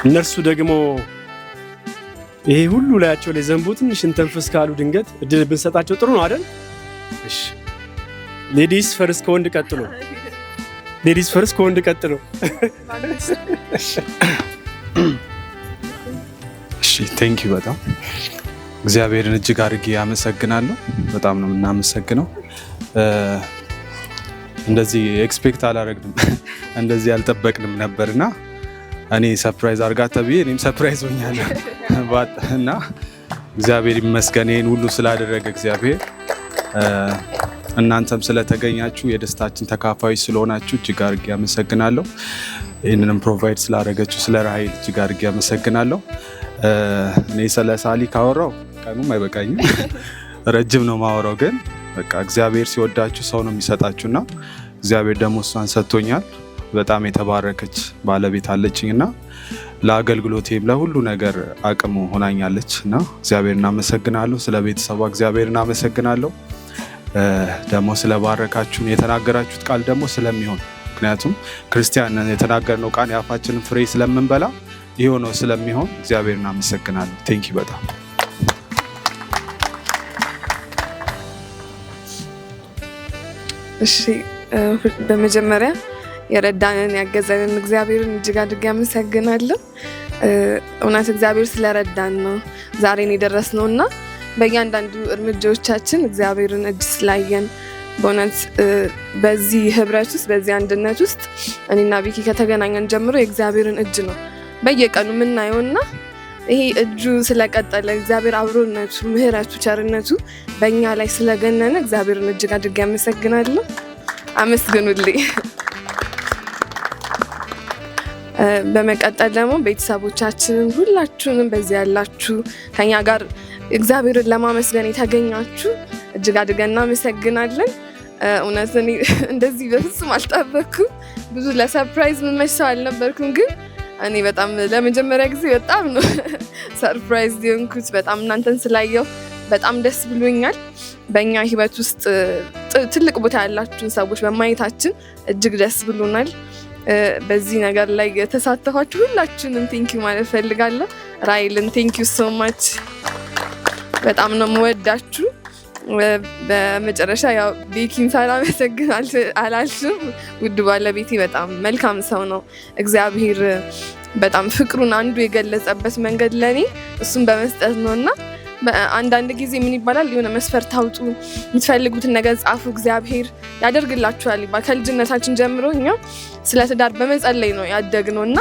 እነርሱ ደግሞ ይሄ ሁሉ ላያቸው ላይ ዘንቦ ትንሽ እንተንፍስ ካሉ ድንገት እድል ብንሰጣቸው ጥሩ ነው አይደል? እሺ ሌዲስ ፈርስት ከወንድ ቀጥሎ ሌዲስ ፈርስት ከወንድ ቀጥሎ። እሺ ቴንክ ዩ በጣም እግዚአብሔርን እጅግ አድርጌ አመሰግናለሁ። በጣም ነው የምናመሰግነው። እንደዚህ ኤክስፔክት አላረግንም እንደዚህ አልጠበቅንም ነበርና እኔ ሰርፕራይዝ አርጋ ተብዬ እኔም ሰርፕራይዝ ሆኛለሁ እና እግዚአብሔር ይመስገን ይሄን ሁሉ ስላደረገ እግዚአብሔር። እናንተም ስለተገኛችሁ የደስታችን ተካፋዮች ስለሆናችሁ እጅግ አድርጌ አመሰግናለሁ። ይህንንም ፕሮቫይድ ስላደረገችሁ ስለ ራሔል እጅግ አድርጌ አመሰግናለሁ። እኔ ስለ ሳሊ ካወራው ቀኑም አይበቃኝም፣ ረጅም ነው ማወራው። ግን በቃ እግዚአብሔር ሲወዳችሁ ሰው ነው የሚሰጣችሁና እግዚአብሔር ደግሞ እሷን ሰጥቶኛል። በጣም የተባረከች ባለቤት አለችኝና ለአገልግሎቴም ለሁሉ ነገር አቅሙ ሆናኛለች እና እግዚአብሔር እናመሰግናለሁ። ስለ ቤተሰቧ እግዚአብሔር እናመሰግናለሁ። ደግሞ ስለባረካችሁን የተናገራችሁት ቃል ደግሞ ስለሚሆን ምክንያቱም ክርስቲያን የተናገርነው ቃል የአፋችንን ፍሬ ስለምንበላ ይሄው ነው ስለሚሆን እግዚአብሔር እናመሰግናለሁ። ቴንክ ዩ በጣም እሺ። በመጀመሪያ የረዳንን ያገዘንን እግዚአብሔርን እጅግ አድርጌ አመሰግናለሁ። እውነት እግዚአብሔር ስለረዳን ነው ዛሬን የደረስነው እና በእያንዳንዱ እርምጃዎቻችን እግዚአብሔርን እጅ ስላየን በእውነት በዚህ ህብረት ውስጥ በዚህ አንድነት ውስጥ እኔና ቢኪ ከተገናኘን ጀምሮ የእግዚአብሔርን እጅ ነው በየቀኑ የምናየውና ይሄ እጁ ስለቀጠለ እግዚአብሔር አብሮነቱ፣ ምህረቱ፣ ቸርነቱ በእኛ ላይ ስለገነነ እግዚአብሔርን እጅግ አድርጌ አመሰግናለሁ። አመስግኑልኝ። በመቀጠል ደግሞ ቤተሰቦቻችንን ሁላችሁንም በዚህ ያላችሁ ከኛ ጋር እግዚአብሔርን ለማመስገን የተገኛችሁ እጅግ አድርገን እናመሰግናለን። እውነት እኔ እንደዚህ በፍጹም አልጠበኩም። ብዙ ለሰርፕራይዝ የምመች ሰው አልነበርኩም። ግን እኔ በጣም ለመጀመሪያ ጊዜ በጣም ነው ሰርፕራይዝ የሆንኩት። በጣም እናንተን ስላየው በጣም ደስ ብሎኛል። በእኛ ህይወት ውስጥ ትልቅ ቦታ ያላችሁን ሰዎች በማየታችን እጅግ ደስ ብሎናል። በዚህ ነገር ላይ የተሳተፋችሁ ሁላችሁንም ቴንኪዩ ማለት ፈልጋለሁ። ራሔልን ቴንኪዩ ሶ ማች፣ በጣም ነው የምወዳችሁ። በመጨረሻ ያው ቤኪን ሳላመሰግን አላልሽም። ውድ ባለቤቴ በጣም መልካም ሰው ነው። እግዚአብሔር በጣም ፍቅሩን አንዱ የገለጸበት መንገድ ለኔ እሱን በመስጠት ነውና አንዳንድ ጊዜ ምን ይባላል የሆነ መስፈርት አውጡ፣ የምትፈልጉትን ነገር ጻፉ፣ እግዚአብሔር ያደርግላችኋል ይባላል። ከልጅነታችን ጀምሮ እኛ ስለ ትዳር በመጸለይ ነው ያደግነው እና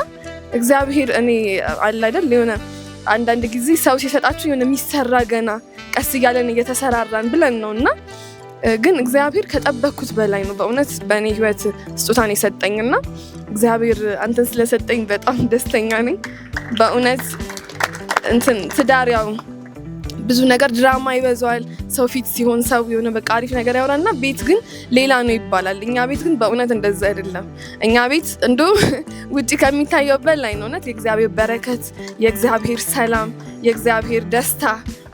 እግዚአብሔር እኔ አለ አይደል የሆነ አንዳንድ ጊዜ ሰው ሲሰጣችሁ የሆነ የሚሰራ ገና ቀስ እያለን እየተሰራራን ብለን ነው እና ግን እግዚአብሔር ከጠበቅኩት በላይ ነው በእውነት በእኔ ህይወት ስጦታን የሰጠኝና እግዚአብሔር አንተን ስለሰጠኝ በጣም ደስተኛ ነኝ በእውነት። ትዳር ያው ብዙ ነገር ድራማ ይበዛዋል። ሰው ፊት ሲሆን ሰው የሆነ በቃ አሪፍ ነገር ያወራና ቤት ግን ሌላ ነው ይባላል። እኛ ቤት ግን በእውነት እንደዛ አይደለም። እኛ ቤት እንደው ውጪ ከሚታየው በላይ ነው እውነት የእግዚአብሔር በረከት፣ የእግዚአብሔር ሰላም፣ የእግዚአብሔር ደስታ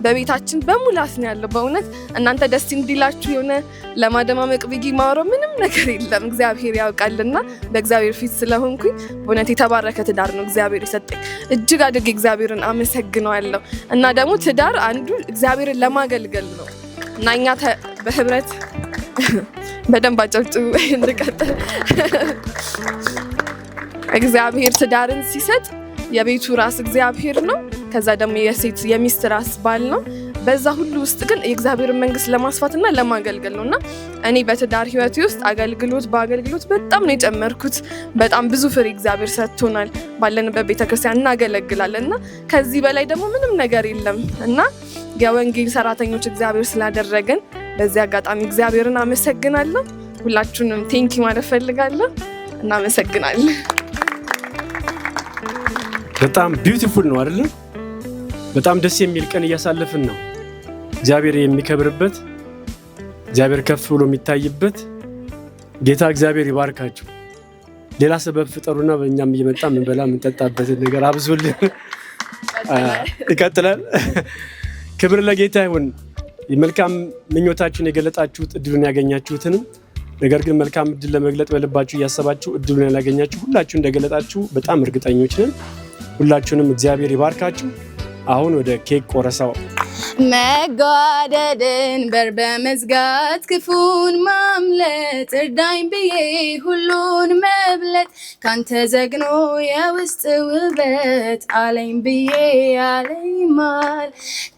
በቤታችን በሙላት ነው ያለው። በእውነት እናንተ ደስ እንዲላችሁ የሆነ ለማደማመቅ ብዬ ማወራው ምንም ነገር የለም። እግዚአብሔር ያውቃልና በእግዚአብሔር ፊት ስለሆንኩኝ በእውነት የተባረከ ትዳር ነው እግዚአብሔር የሰጠኝ። እጅግ አድርጌ እግዚአብሔርን አመሰግነዋለሁ። እና ደግሞ ትዳር አንዱ እግዚአብሔርን ለማገልገል ነው እና እኛ በህብረት በደንብ አጨብጭቡ እንድቀጥል። እግዚአብሔር ትዳርን ሲሰጥ የቤቱ ራስ እግዚአብሔር ነው። ከዛ ደግሞ የሴት የሚስት ራስ ባል ነው። በዛ ሁሉ ውስጥ ግን የእግዚአብሔርን መንግስት ለማስፋትና ለማገልገል ነውና እኔ በትዳር ህይወቴ ውስጥ በአገልግሎት በጣም ነው የጨመርኩት። በጣም ብዙ ፍሬ እግዚአብሔር ሰጥቶናል። ባለንበት ቤተክርስቲያን እናገለግላለንና ከዚህ በላይ ደግሞ ምንም ነገር የለም እና የወንጌል ሰራተኞች እግዚአብሔር ስላደረገን በዚህ አጋጣሚ እግዚአብሔርን አመሰግናለሁ። ሁላችሁንም ቴንኪ ማለት ፈልጋለሁ። እናመሰግናለን። በጣም ቢዩቲፉል ነው አይደል? በጣም ደስ የሚል ቀን እያሳለፍን ነው። እግዚአብሔር የሚከብርበት፣ እግዚአብሔር ከፍ ብሎ የሚታይበት። ጌታ እግዚአብሔር ይባርካችሁ። ሌላ ሰበብ ፍጠሩና በእኛም እየመጣ ምንበላ ምንጠጣበትን ነገር አብዙልን። ይቀጥላል። ክብር ለጌታ ይሁን። መልካም ምኞታችሁን የገለጣችሁት እድሉን ያገኛችሁትንም ነገር ግን መልካም እድል ለመግለጥ በልባችሁ እያሰባችሁ እድሉን ያላገኛችሁ ሁላችሁ እንደገለጣችሁ በጣም እርግጠኞች ነን። ሁላችሁንም እግዚአብሔር ይባርካችሁ። አሁን ወደ ኬክ ቆረሳው። መጓደድን በር በመዝጋት ክፉን ማምለጥ እርዳኝ ብዬ ሁሉን መብለጥ ካንተ ዘግኖ የውስጥ ውበት አለኝ ብዬ አለኝ ማል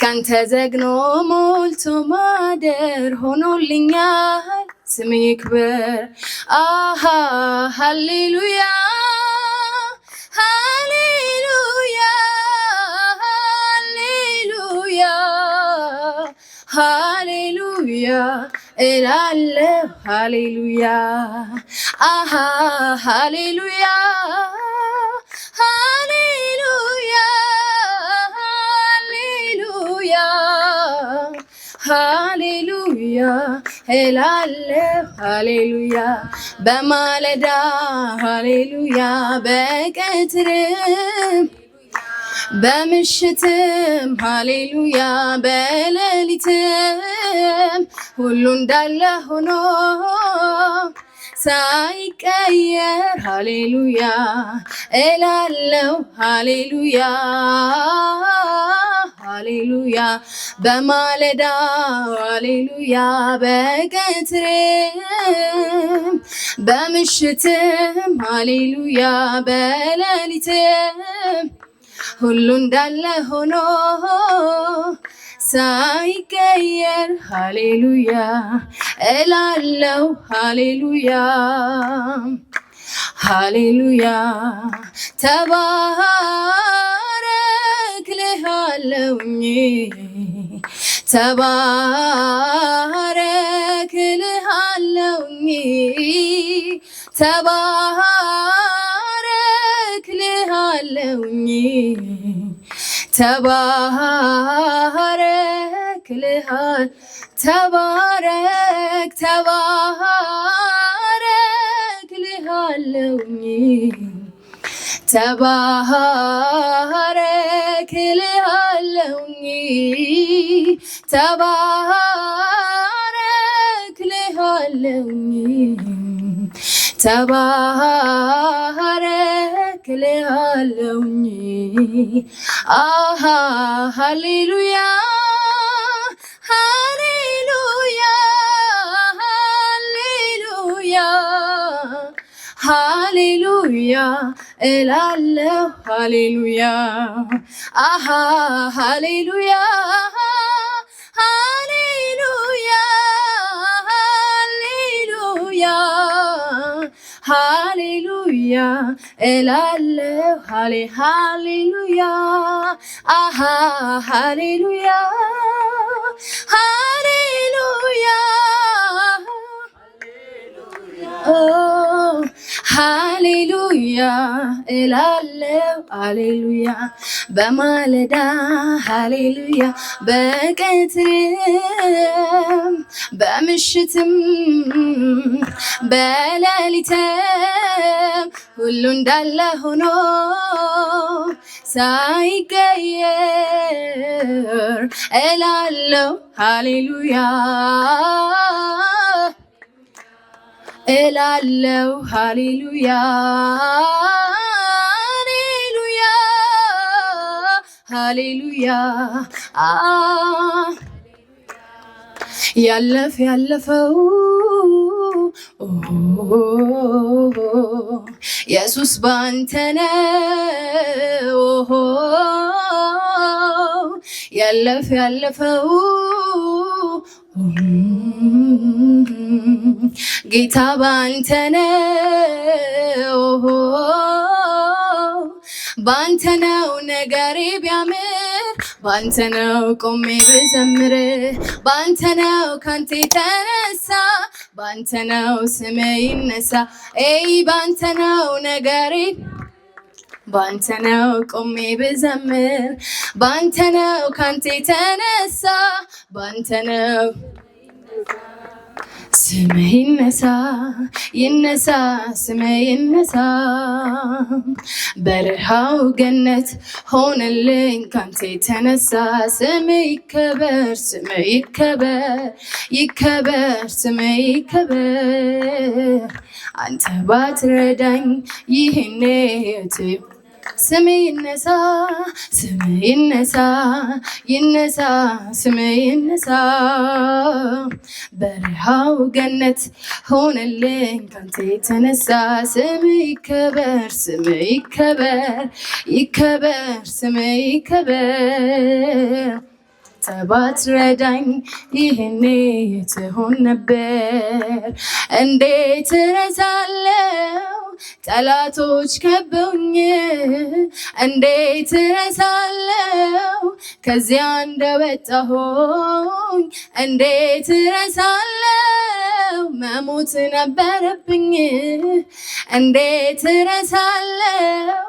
ካንተ ዘግኖ ሞልቶ ማደር ሆኖልኛል ስም ይክበር አሃ ሃሌሉያ ሃሌሉያ ሃሌሉያ እላለሁ ሃሌሉያ አሃ ሃሌሉያ ሃሌሉያ ሃሌሉያ ሃሌሉያ እላለሁ ሃሌሉያ በማለዳ ሃሌሉያ በቀትርም በምሽትም ሃሌሉያ በሌሊትም ሁሉ እንዳለ ሆኖ ሳይቀየር ሃሌሉያ እላለሁ ሃሌሉያ ሃሌሉያ በማለዳ ሃሌሉያ በቀትርም በምሽትም ሃሌሉያ በሌሊትም ሁሉ እንዳለ ሆኖ ሳይቀየር ሃሌሉያ እላለሁ ሃሌሉያ ሃሌሉያ ተባረክ ልሃለሁኝ ተባረክ ልሃለሁኝ ተባረክ ልሃለሁኝ ተባረክ ልሃል ተባረክ ተባረክ ልሃለሁኝ ተባረክ ልሃለሁኝ ተባረክ ልሃለሁኝ ተባረክ ልሃለሁኝ አሃ ሃሌሉያ ሃሌሉያ ሃሌሉያ ሃሌሉያ እላለሁ ሃሌሉያ አሃ ሃሌሉያ ሃሌሉያ ሃሌሉያ ሃሌሉያ እላለሁ ሃሌሉያ አሃ ሃሌሉያ ሃሌሉያ ሃሌሉያ እላለሁ ሃሌሉያ በማለዳ ሃሌሉያ በቀትርም በምሽትም በሌሊትም ሁሉ እንዳለ ሆኖ ሳይቀየር እላለሁ ሃሌሉያ እላለሁ ሃሌሉያ ሃሌሉያ ያለፈው ኢየሱስ ባንተ ነው ያለፈው ጌታ ባንተ ነው ባንተ ነው ነገሬ ቢያምር ባንተ ነው ቆሜ ብዘምር ባንተ ነው ካንተ የተነሳ ባንተ ነው ስሜ ይነሳ ባንተ ነው ነገሬ ባንተ ነው ቆሜ ብዘምር ባንተ ነው ካንተ የተነሳ ባንተ ነው ስሜ ይነሳ ይነሳ ስሜ ይነሳ በረሃው ገነት ሆነልኝ ካንተ የተነሳ ስሜ ይከበር ስሜ ይከበር ይከበር ስሜ ይከበር አንተ ባትረዳኝ ይህኔ ስሜ ይነሳ ስሜ ይነሳ ይነሳ ስሜ ይነሳ በረሃው ገነት ሆነልኝ ካንተ የተነሳ ስሜ ይከበር ስሜ ይከበር ይከበር ስሜ ይከበር ባትረዳኝ ይሄኔ ትሆን ነበር እንዴት እረሳለሁ ጠላቶች ከበውኝ እንዴት እረሳለሁ ከዚያ እንደወጣሁኝ እንዴት እረሳለሁ መሞት ነበረብኝ እንዴት እረሳለሁ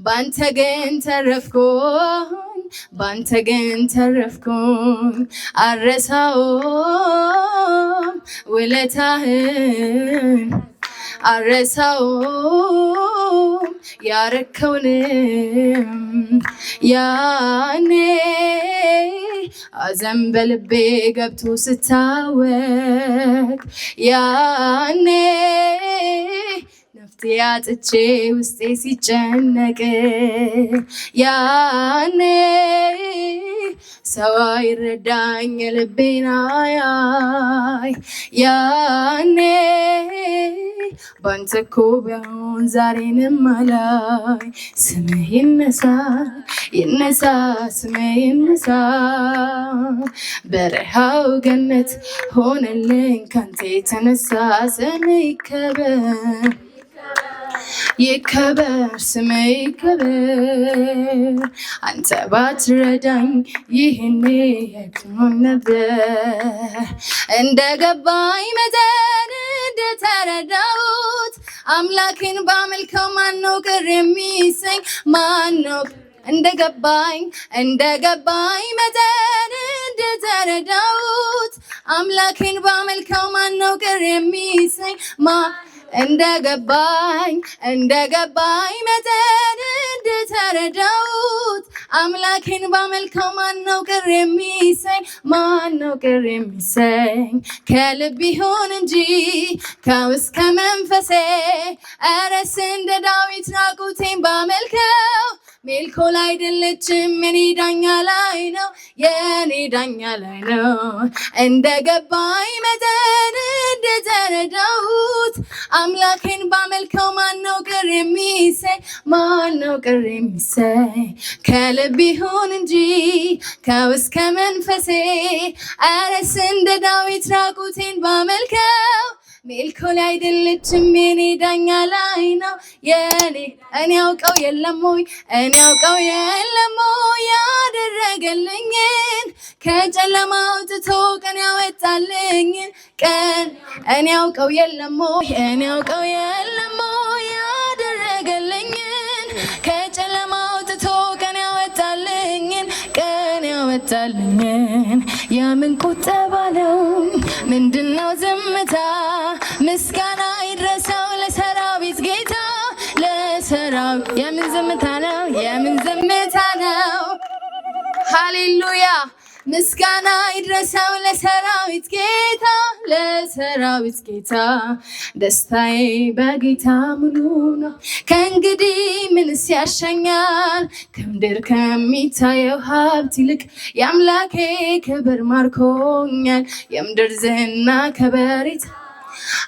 ባንተ ግን ተረፍኩኝ ባንተ ግን ተረፍኩኝ አረሳውም ውለታህን አረሳውም ያረከውንም ያኔ አዘን በልቤ ገብቶ ስታወቅ ያኔ ነፍቴ አጥቼ ውስጤ ሲጨነቅ ያኔ ሰው አይረዳኝ ልቤን አያይ ያኔ ባንተ እኮ ቢሆን ዛሬንም አላይ ስምህ ይነሳ ይነሳ ስምህ ይነሳ በረሃው ገነት ሆነልኝ ካንተ የተነሳ ስምህ ይከበር ይከበር ስምህ ይከበር አንተ ባትረዳኝ ይህኔ የትሆን ነበር እንደገባኝ መጠን እንደተረዳሁት አምላኬን ባመልከው ማነው ቅር የሚሰኝ ማነው እንደገባኝ መጠን እንደተረዳሁት አምላኬን ባመልከው ማነው ቅር የሚሰኝ እንደገባኝ መጠን እንደተረዳሁት አምላኬን ባመልከው ማነው ቅር የሚሰኝ ማነው ቅር የሚሰኝ ከልብ ይሁን እንጂ ከውስጥ ከመንፈሴ እረስ እንደ ዳዊት ራቁቴን ባመልከው ሜልኮል አይደለችም የኔ ዳኛ ላይ ነው የኔ ዳኛ ላይ ነው እንደገባኝ መጠን እንደተረዳሁት አምላኬን ባመልከው ማነው ቅር የሚሰኝ ማነው ቅር የሚሰኝ ከልብ ይሁን እንጂ ከውስጥ ከመንፈሴ እረስ እንደ ዳዊት ራቁቴን ባመልከው ሜልኮል አይደለችም የኔ ዳኛ ላይ ነው የኔ እኔ ያውቀው የለም ወይ ያደረገልኝን ከጨለማ አውጥቶ ቀን ያወጣልኝን ቀን እኔ ያውቀው የለም ወይ ያደረገልኝን ከጨለማ አውጥቶ ቀን ያወጣልኝን የምን ቁጠባ ነው ምንድነው ዝምታ ምስጋና ይድረሰው ለሰራዊት ጌታ ለሰራዊት የምን ዝምታ ነው ሃሌሉያ ምስጋና ይድረሰው ለሰራዊት ጌታ ደስታዬ በጌታ ሙሉ ነው ከእንግዲህ ምንስ ያሸኛል ከምድር ከሚታየው ሀብት ይልቅ የአምላኬ ክብር ማርኮኛል የምድር ዝና ከበሬታ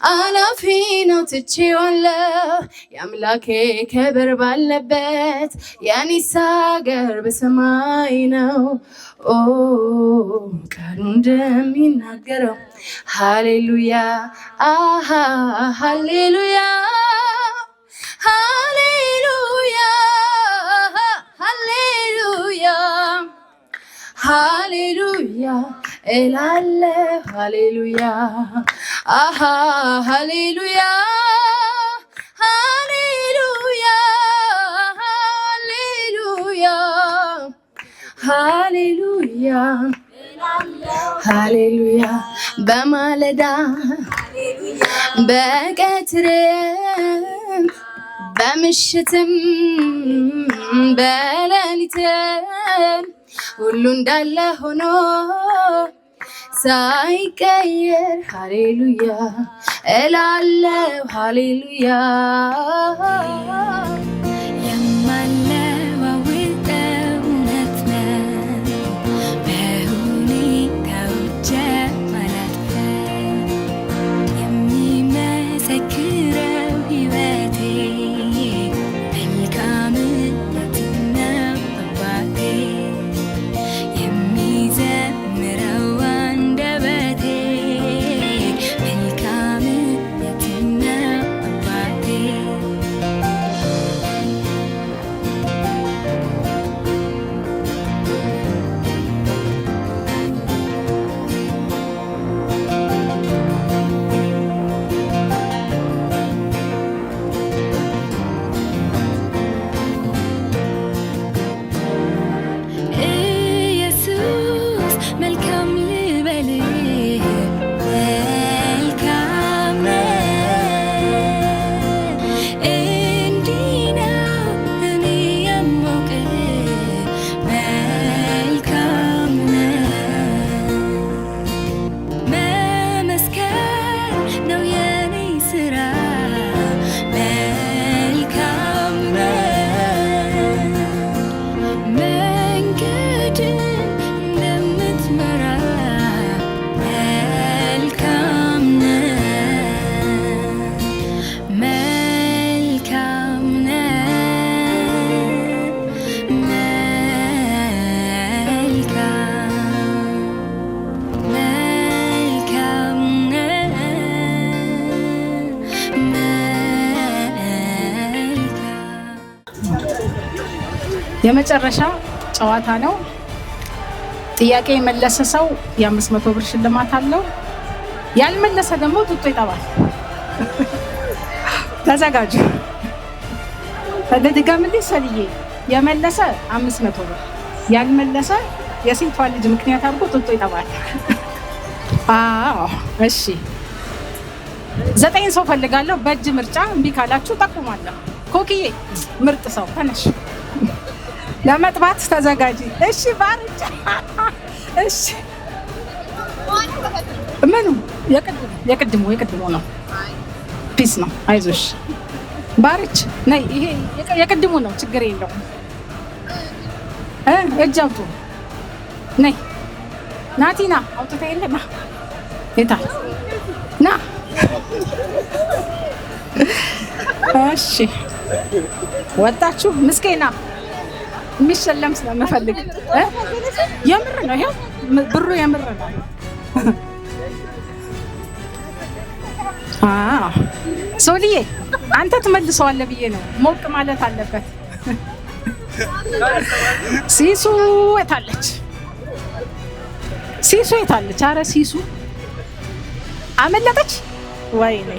አላፊ ነው ትቼዋለሁ የአምላኬ ክብር ባለበት የኔስ አገር በሰማይ ነው ቃሉ እንደሚናገረው ሃሌሉያ ሃሌሉያ ሃሌሉያ ሃሌሉያ ሃሌሉያ እላለሁ ሃሌሉያ ሃሌሉያ ሃሌሉያ ሃሌሉያ ሃሌሉያ በማለዳ በቀትርም በምሽትም በሌሊትም ሁሉ እንዳለ ሆኖ ሳይቀየር ሃሌሉያ እላለሁ ሃሌሉያ የማለ የመጨረሻ ጨዋታ ነው። ጥያቄ የመለሰ ሰው የ500 ብር ሽልማት አለው። ያልመለሰ ደግሞ ጡጦ ይጠባል። ተዘጋጁ። በድጋምልኝ ሰልዬ የመለሰ 500 ብር፣ ያልመለሰ የሴቷ ልጅ ምክንያት አድርጎ ጡጦ ይጠባል። አዎ እሺ። 9 ሰው ፈልጋለሁ። በእጅ ምርጫ እምቢ ካላችሁ ጠቁማለሁ። ኮክዬ ምርጥ ሰው ተነሽ፣ ለመጥባት ተዘጋጂ። እሺ ባርቻ። እሺ ምኑ የቅድሙ ነው። ፒስ ነው። አይዞሽ ባርች ነይ። ይሄ የቅድሙ ነው፣ ችግር የለውም። እጅ አውጡ። ነይ ናቲና አውጥታ የለና የታ ና። እሺ ወጣችሁ። ምስኪና የሚሸለም ስለምፈልግ የምር ነው። ይሄው ብሩ የምር ነው። ሶልዬ አንተ ትመልሰዋለህ ብዬ ነው። ሞቅ ማለት አለበት። ሲሱ የታለች? ሲሱ የታለች? አረ ሲሱ አመለጠች። ወይኔ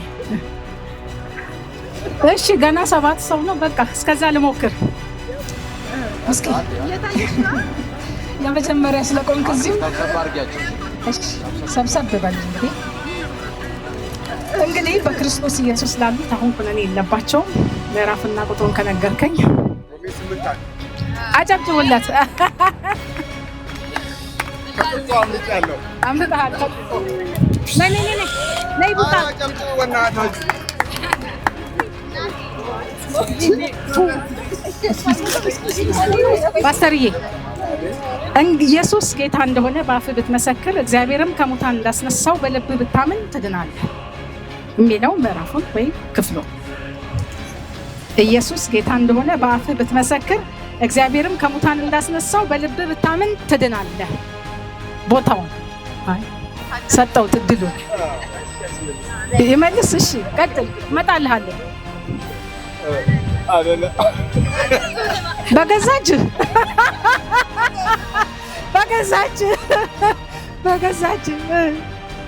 እሺ ገና 7 ሰው ነው። በቃ እስከዛ ልሞክር። እስኪ የመጀመሪያ ስለቆምክ እዚሁ ሰብሰብ በል። እንግዲህ በክርስቶስ ኢየሱስ ላሉት አሁን ኩነኔ የለባቸውም። ምዕራፍና ቁጥሩን ከነገርከኝ አጨብጭቡለት። አምጥተሃል። ነይ ቡታ ፓስተርዬ ኢየሱስ ጌታ እንደሆነ በአፍህ ብትመሰክር እግዚአብሔርም ከሙታን እንዳስነሳው በልብህ ብታምን ትድናለህ የሚለው ምዕራፉን ወይም ክፍሉ። ኢየሱስ ጌታ እንደሆነ በአፍህ ብትመሰክር እግዚአብሔርም ከሙታን እንዳስነሳው በልብህ ብታምን ትድናለህ። ቦታውን ሰጠው ትድሉ ይመልስ። እሺ ቀጥል፣ እመጣልሃለሁ። በገዛጅ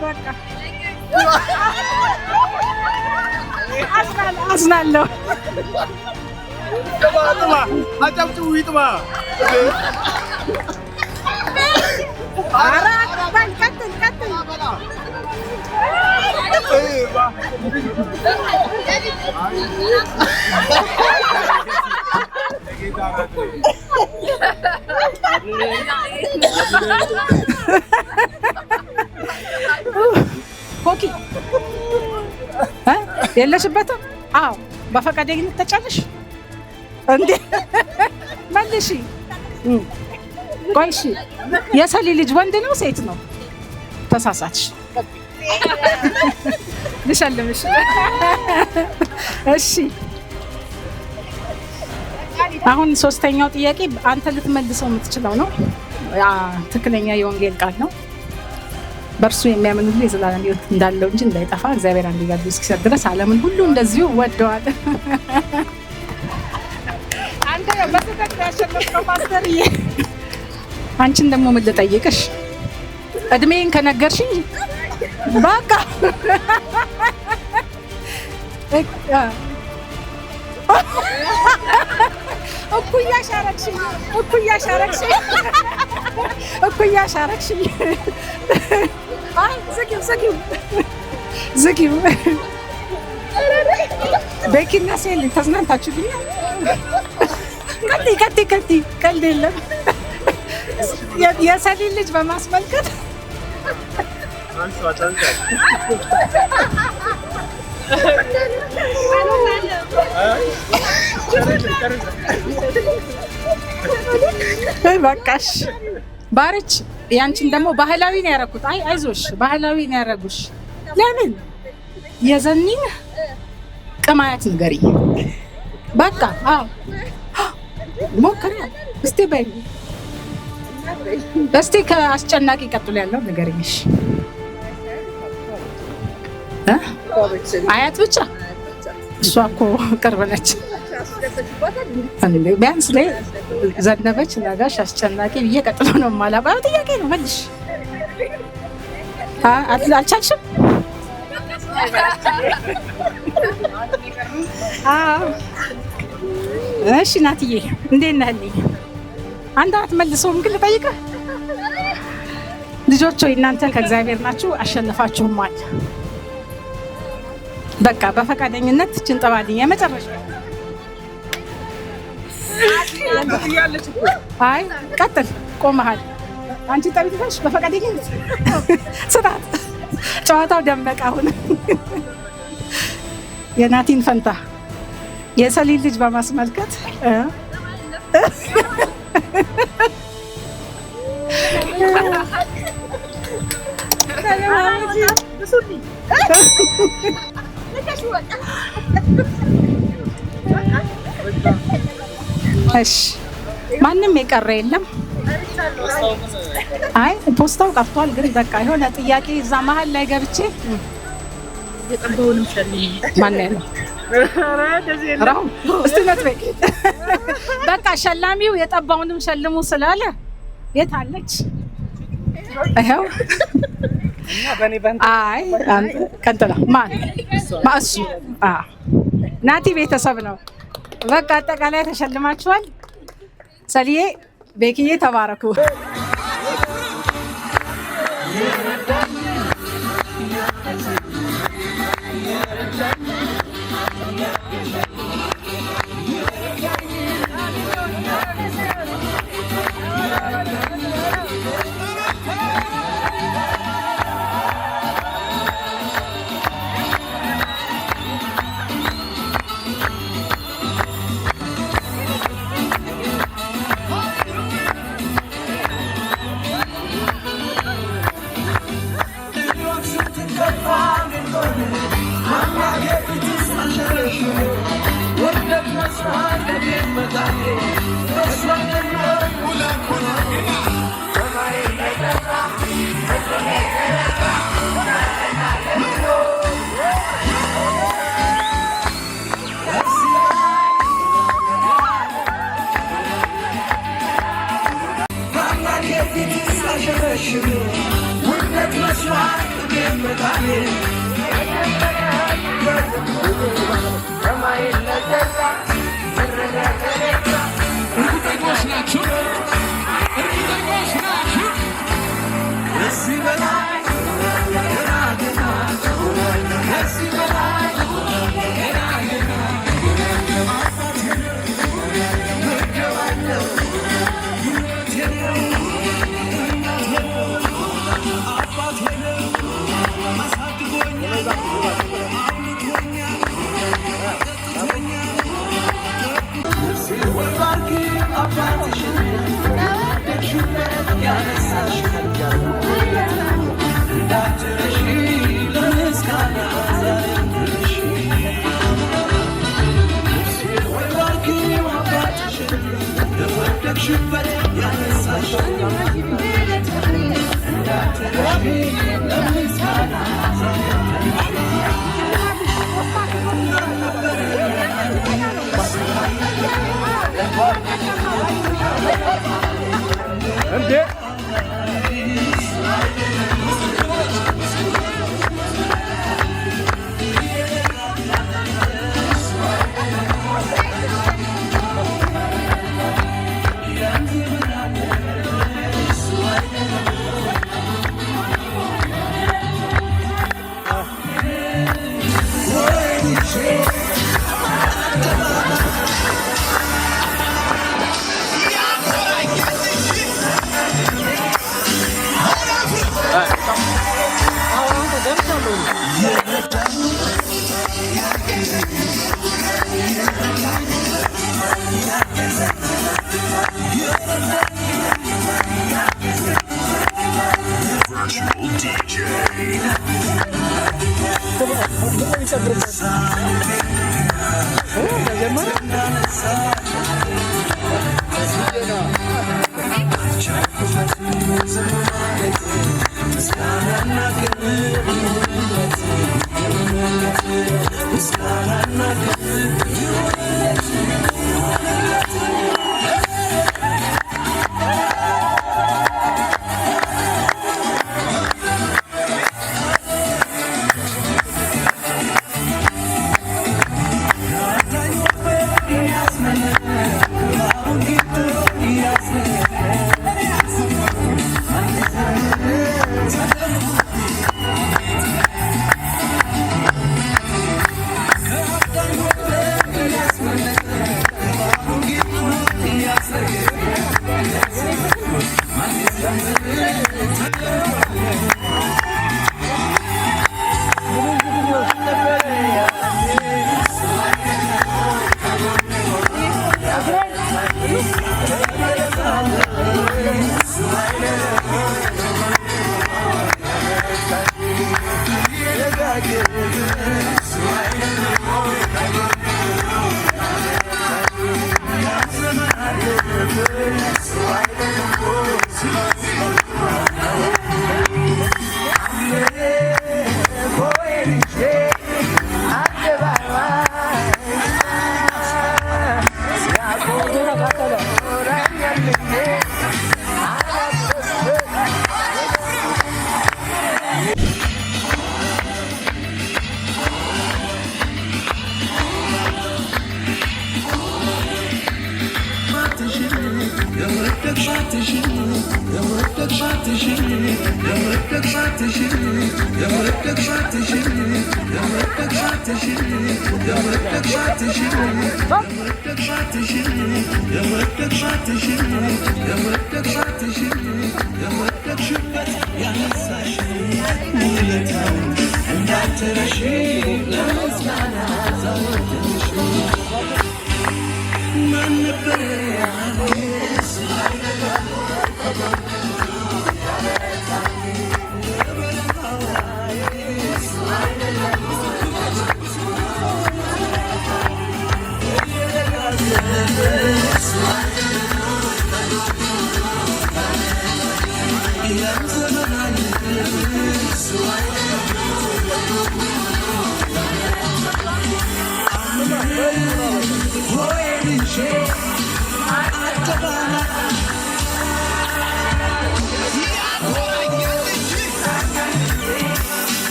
በቃ አዝናለሁ። ቀጥል። ኮኪ የለሽበትም? አዎ በፈቃደኝነት ተጫለሽ እንዴ? መልሺ። ቆይ እሺ፣ የሰሊ ልጅ ወንድ ነው ሴት ነው? ተሳሳትሽ። ልሸልምሽ። እሺ አሁን 3ኛው ጥያቄ አንተ ልትመልሰው የምትችለው ነው። ትክክለኛ የወንጌል ቃል ነው። በእርሱ የሚያምን ሁሉ የዘላለም ሕይወት እንዳለው እንጂ እንዳይጠፋ እግዚአብሔር አንድ ልጁን እስኪሰጥ ድረስ ዓለምን ሁሉ እንደዚሁ ወደዋል። አንተ በስተት ያሸነፍከው ፓስተርዬ። አንቺን ደግሞ ምን ልጠይቅሽ? እድሜን ከነገርሽኝ በቃ እኩያ ሻረክሽኝ። አይ ዝጊው። ቤኪና ሴል ተዝናንታችሁልኛል። ቀጥይ። ቀልድ የለም። የሰሊ ልጅ በማስመልከት በቃሽ። ባርች ያንቺን ደግሞ ባህላዊ ነው ያደረኩት። አይዞሽ ባህላዊ ነው ያደረጉሽ። ለምን የዘኒን ቅማያት ንገሪኝ በቃ። አዎ ሞክሪያ እስቲ በይ። እስቲ ከአስጨናቂ ቀጥሎ ያለው ንገሪኝ። አያት ብቻ እሷ እኮ ቅርብ ነች። ቢያንስ ላይ ዘነበች ነጋሽ አስጨናቂ ብዬ ቀጥሎ ነው ማላባ ጥያቄ ነው መልሽ። አልቻልሽም? እሺ ናትዬ እንዴት ነህልኝ? አንድ አትመልሰውም ግን ልጠይቅህ። ልጆች ሆይ እናንተ ከእግዚአብሔር ናችሁ፣ አሸንፋችሁማል። በቃ በፈቃደኝነት ችንጠባልኝ የመጨረሻ አይ ቀጥል ቆመሃል። አንቺ ጠቢትሽ በፈቃደኝነት ስራት ጨዋታው ደመቀ። አሁን የናቲን ፈንታ የሰሊል ልጅ በማስመልከት እሺ ማንም የቀረ የለም። አይ ፖስታው ቀርቷል፣ ግን በቃ የሆነ ጥያቄ እዛ መሀል ላይ ገብቼ የጠባውንም ሸልሙ ማን ነው ራው እስቲ ነጥቤ በቃ ሸላሚው የጠባውንም ሸልሙ ስላለ የት አለች? ይኸው አይ ቀንጥላ ማን ማሱ ናቲ ቤተሰብ ነው። በቃ አጠቃላይ ተሸልማችኋል። ሰልዬ ቤክዬ ተባረኩ። It's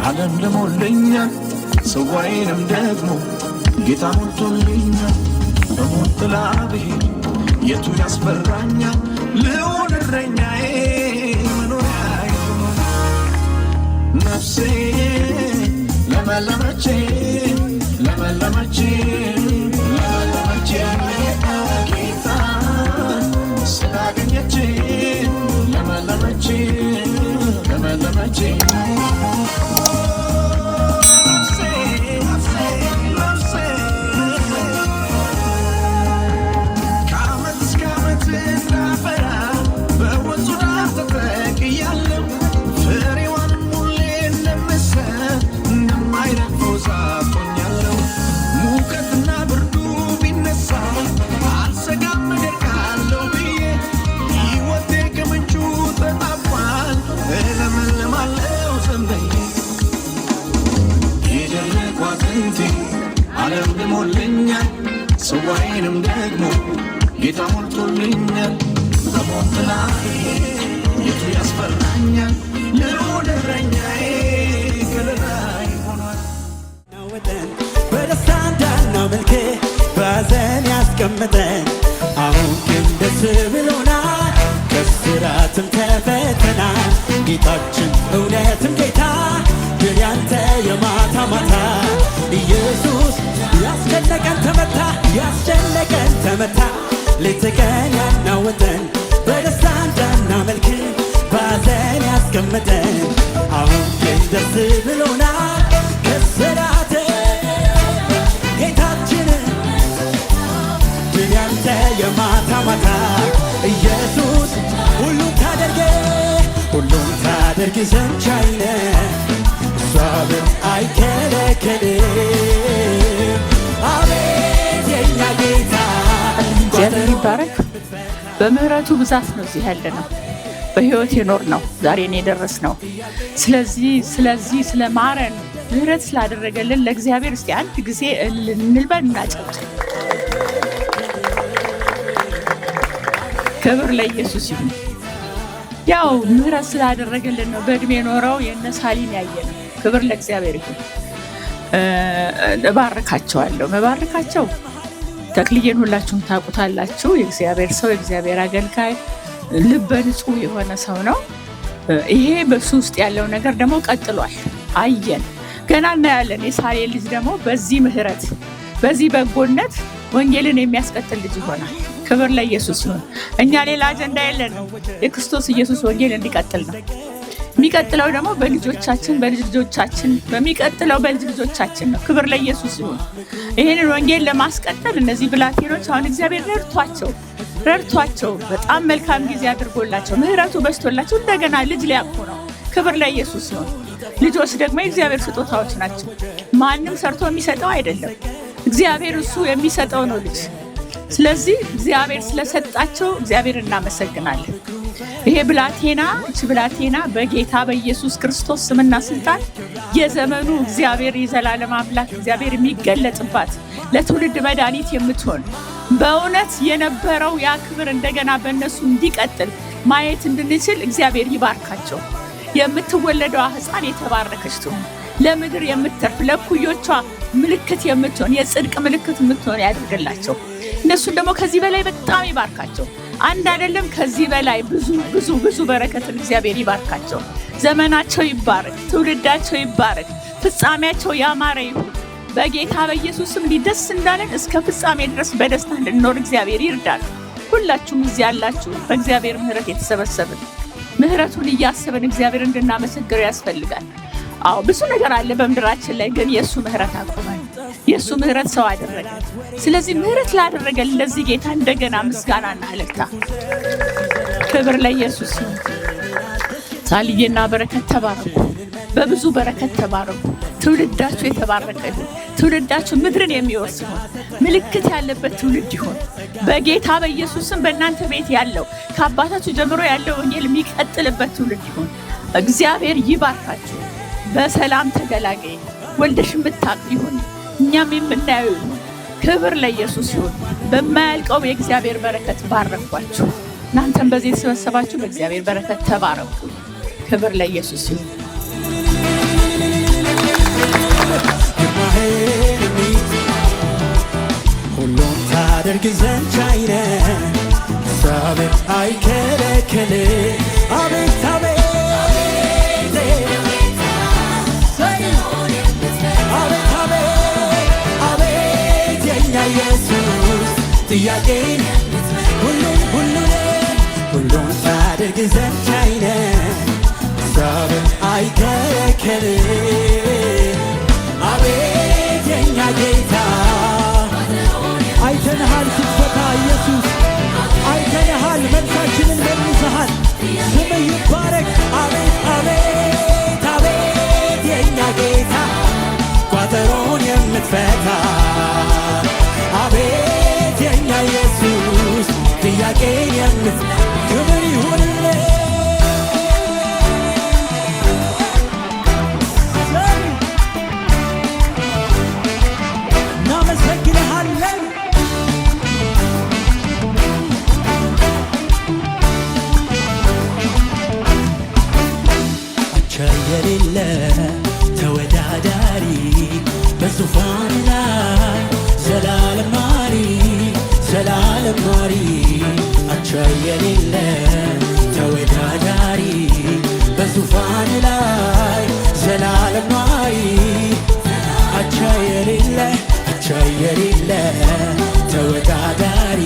ዓለም ለሞልኛል ሰዋዬንም ደግሞ ጌታ ሞልቶልኛል በሞት ጥላ ብሄድ የቱ ያስፈራኛል ልዑል እረኛዬ መኖሪያዬ ሆኗል ነፍሴ ለመለመች ለመለመች ለመለመች ጌታን ስላገኘች ለመለመች ለመለመች ከዓመት እስከ ዓመት እንዳፈራ በወንዙ ዳር ተተክያለሁ ፍሬዋንም ሁሌ እንደምሰጥ እንደማይረግፈው ዛፍ ሆኛለሁ ሙቀትና ብርዱ ቢነሳ አልሰጋም እደርቃለሁ ብዬ ሕይወቴ ከምንጩ ተጣቧል እለመልማለሁ ዘንበዬ የደረቁ አጥንቴ ዓለም ልሞልኛል ጽዋዬንም ደግሞ ጌታ ሞልቶልኛል በሞት ላይ የቱ ያስፈራኛል ልዑል እረኛዬ ከለላይ ሆኗል በደስታ እንዳናመልክ በሐዘን ያስቀመጠን አሁን ግን ደስ ብሎናል ከስራትም ተፈተናል ጌታችን እውነትም ጌታ ግን ያንተ የማታ ማታ ኢየሱስ ያስጨነቀን ተመታ ያስጨነቀን ተመታ ሌት ቀን ያናወጠን በደስታ እንዳናመልክ በሐዘን ያስቀመጠን አሁን ግን ደስ ብሎናል ከስራት ጌታችን ግን ያንተ የማታ ማታ ኢየሱስ ሁሉን ታደርግ ዘንድ ቻይ ነህ እሷብን አይከለከልም አቤት የኛ ጌታ እግዚአብሔር ይባረክ። በምህረቱ ብዛት ነው እዚህ ያለ ነው በህይወት የኖር ነው ዛሬን የደረስ ነው። ስለዚህ ስለማረን ምህረት ስላደረገልን ለእግዚአብሔር እስቲ አንድ ጊዜ እንልበል እናጨብጭብ። ክብር ለኢየሱስ ይሁን። ያው ምህረት ስላደረገልን ነው በእድሜ ኖረው የነሳሊን ያየነው። ክብር ለእግዚአብሔር ይሁን። እባርካቸዋለሁ። መባርካቸው ተክልዬን ሁላችሁም ታውቁታላችሁ። የእግዚአብሔር ሰው የእግዚአብሔር አገልጋይ ልበ ንጹህ የሆነ ሰው ነው። ይሄ በሱ ውስጥ ያለው ነገር ደግሞ ቀጥሏል። አየን ገና እናያለን። የሳሌ ልጅ ደግሞ በዚህ ምህረት በዚህ በጎነት ወንጌልን የሚያስቀጥል ልጅ ይሆናል። ክብር ለኢየሱስ ይሁን። እኛ ሌላ አጀንዳ የለንም። የክርስቶስ ኢየሱስ ወንጌል እንዲቀጥል ነው። የሚቀጥለው ደግሞ በልጆቻችን በሚቀጥለው በልጅ ልጆቻችን ነው። ክብር ለኢየሱስ ይሁን። ይህንን ወንጌል ለማስቀጠል እነዚህ ብላቴኖች አሁን እግዚአብሔር ረድቷቸው በጣም መልካም ጊዜ አድርጎላቸው ምህረቱ በስቶላቸው እንደገና ልጅ ሊያቅፉ ነው። ክብር ለኢየሱስ ይሁን። ልጆች ደግሞ የእግዚአብሔር ስጦታዎች ናቸው። ማንም ሰርቶ የሚሰጠው አይደለም። እግዚአብሔር እሱ የሚሰጠው ነው ልጅ። ስለዚህ እግዚአብሔር ስለሰጣቸው እግዚአብሔር እናመሰግናለን። ይሄ ብላቴና በጌታ በኢየሱስ ክርስቶስ ስምና ስልጣን የዘመኑ እግዚአብሔር የዘላለም አምላክ እግዚአብሔር የሚገለጥባት ለትውልድ መድኃኒት የምትሆን በእውነት የነበረው ያ ክብር እንደገና በእነሱ እንዲቀጥል ማየት እንድንችል እግዚአብሔር ይባርካቸው። የምትወለደው ሕፃን የተባረከች ትሁን። ለምድር የምትተርፍ ለኩዮቿ ምልክት የምትሆን የጽድቅ ምልክት የምትሆን ያድርግላቸው። እነሱን ደግሞ ከዚህ በላይ በጣም ይባርካቸው። አንድ አይደለም ከዚህ በላይ ብዙ በረከትን እግዚአብሔር ይባርካቸው። ዘመናቸው ይባረክ፣ ትውልዳቸው ይባረክ፣ ፍጻሜያቸው ያማረ ይሁን። በጌታ በኢየሱስ ስም ደስ እንዳለን እስከ ፍጻሜ ድረስ በደስታ እንድንኖር እግዚአብሔር ይርዳል። ሁላችሁም እዚህ ያላችሁ በእግዚአብሔር ምህረት የተሰበሰብን ምህረቱን እያሰብን እግዚአብሔር እንድናመሰግነው ያስፈልጋል። አዎ ብዙ ነገር አለ በምድራችን ላይ፣ ግን የሱ ምህረት አቆመን። የሱ ምህረት ሰው አደረገ። ስለዚህ ምህረት ላደረገ ለዚህ ጌታ እንደገና ምስጋናና እልልታ። ክብር ለኢየሱስ ይሁን። ሳልዬና በረከት ተባረኩ፣ በብዙ በረከት ተባረኩ። ትውልዳችሁ የተባረከ ይሁን። ትውልዳችሁ ምድርን የሚወርስ ይሁን። ምልክት ያለበት ትውልድ ይሁን። በጌታ በኢየሱስም በእናንተ ቤት ያለው ከአባታችሁ ጀምሮ ያለው ወንጌል የሚቀጥልበት ትውልድ ይሁን። እግዚአብሔር ይባርካችሁ። በሰላም ተገላገይ። ወልደሽ የምታቅ ይሁን። እኛም የምናየው ይሁን። ክብር ለኢየሱስ ይሁን። በማያልቀው የእግዚአብሔር በረከት ባረኳችሁ። እናንተም በዚህ የተሰበሰባችሁ በእግዚአብሔር በረከት ተባረኩ። ክብር ለኢየሱስ ይሁን። ሁሉም ታደርግ ዘንድ ቻይ ነህ እግዚአብሔር አይከለክልም። አቤት አቤት አቤት አቤት አቤት የኛ ኢየሱስ ጥያቄን ሁሉን ታደርግ ዘንድ ቻይ ነህ። እግዚአብሔር አይከለክልም። አቤት የኛ ጌታ አይተንሃል ስትፈታ ኢየሱስ አይተንሃል መልሳችንን መልሰሃል። ስምህ ይባረክ። አቤት አቤት አቤት የኛ ጌታ ቋጠሮን የምትፈታ አቤት የኛ ኢየሱስ ጥያቄን ክብር ይሁንልህ። እናመሰግንሃለን። አቻ የሌለ ተወዳዳሪ በዙፋን ላይ ዘላለም ኗሪ ዘላለም ኗሪ አቻ የሌለ ተወዳዳሪ በዙፋን ላይ ዘላለም ኗሪ አቻ የሌለ ተወዳዳሪ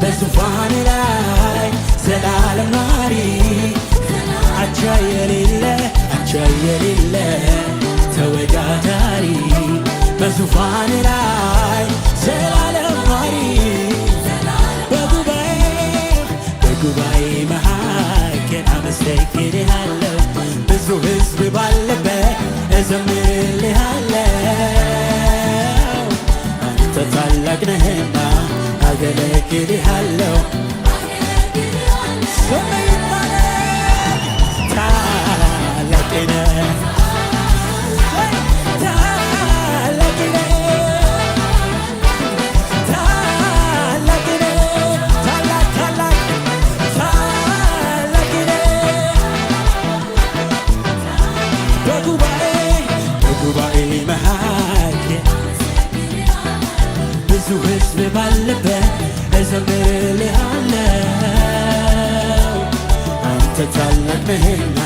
በዙፋን ላይ ዘላለም ኗሪ አቻ የሌለ ተወዳዳሪ በዙፋን ላይ ዘላለም ኗሪ በጉባኤ መካከል አመሰግንሃለሁ። ብዙ ሕዝብ ባለበት እዘምርልሃለሁ። አንተ ታላቅ ነህና አገለግልሃለሁ። ስምህ ይባረክ። ታላቅ ነህ በጉባኤ መካከል ብዙ ሕዝብ ባለበት እዘምርልሃለሁ። አንተ ታላቅ ነህና